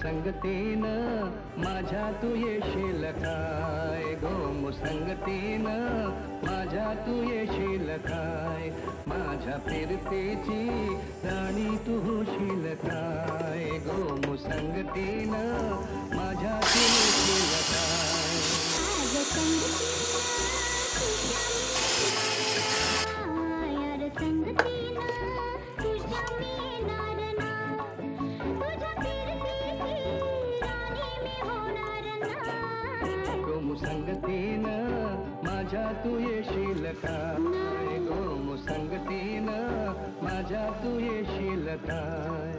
संगतीनं माझ्या तू येशील काय, गो संगतीनं माझ्या तू येशील काय, माझ्या फिरतेची राणी तू होशील काय, गो संगतीनं माझ्या तू येशील काय. संगतीनं माझ्या तू येशील काय, गो संगतीनं माझ्या तू येशील काय.